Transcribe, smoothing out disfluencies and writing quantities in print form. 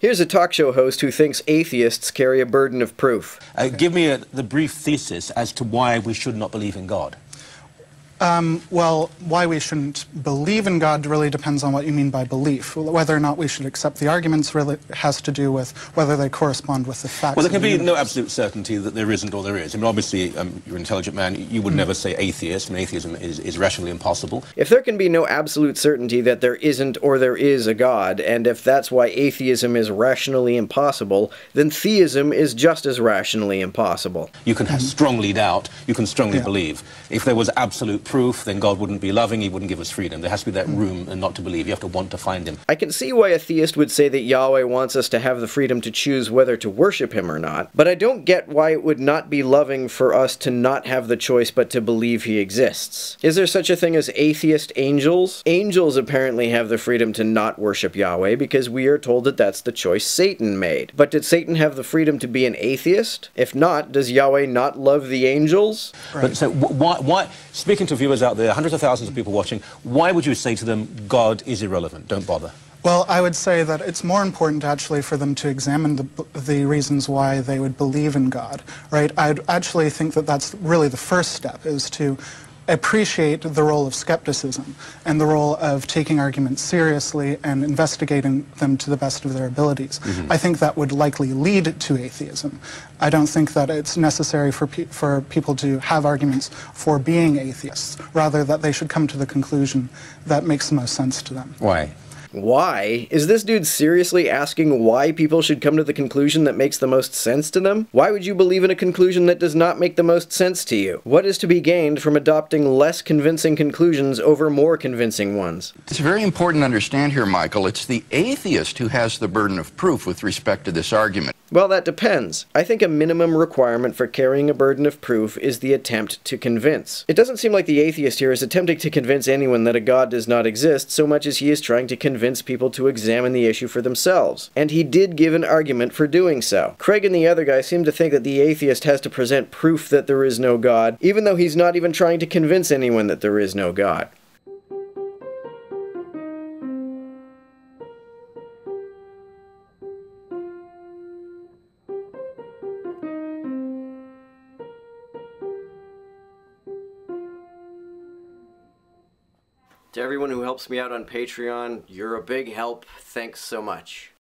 Here's a talk show host who thinks atheists carry a burden of proof. Give me the brief thesis as to why we should not believe in God. Well, why we shouldn't believe in God really depends on what you mean by belief. Whether or not we should accept the arguments really has to do with whether they correspond with the facts. Well, there can be no absolute certainty that there isn't or there is. I mean, obviously, you're an intelligent man. You would never say atheist. I mean, atheism is rationally impossible. If there can be no absolute certainty that there isn't or there is a God, and if that's why atheism is rationally impossible, then theism is just as rationally impossible. You can strongly doubt. You can strongly believe. If there was absolute proof, then God wouldn't be loving, he wouldn't give us freedom. There has to be that room and not to believe. You have to want to find him. I can see why a theist would say that Yahweh wants us to have the freedom to choose whether to worship him or not, but I don't get why it would not be loving for us to not have the choice but to believe he exists. Is there such a thing as atheist angels? Angels apparently have the freedom to not worship Yahweh because we are told that that's the choice Satan made. But did Satan have the freedom to be an atheist? If not, does Yahweh not love the angels? Right. But so why, speaking to viewers out there, hundreds of thousands of people watching, why would you say to them, God is irrelevant, don't bother? Well, I would say that it's more important actually for them to examine the reasons why they would believe in God, right? I'd actually think that that's really the first step, is to appreciate the role of skepticism and the role of taking arguments seriously and investigating them to the best of their abilities. I think that would likely lead to atheism. I don't think that it's necessary for people to have arguments for being atheists, rather that they should come to the conclusion that makes the most sense to them. Why? Why? Is this dude seriously asking why people should come to the conclusion that makes the most sense to them? Why would you believe in a conclusion that does not make the most sense to you? What is to be gained from adopting less convincing conclusions over more convincing ones? It's very important to understand here, Michael, it's the atheist who has the burden of proof with respect to this argument. Well, that depends. I think a minimum requirement for carrying a burden of proof is the attempt to convince. It doesn't seem like the atheist here is attempting to convince anyone that a God does not exist so much as he is trying to convince people to examine the issue for themselves. And he did give an argument for doing so. Craig and the other guy seem to think that the atheist has to present proof that there is no God, even though he's not even trying to convince anyone that there is no God. To everyone who helps me out on Patreon, you're a big help. Thanks so much.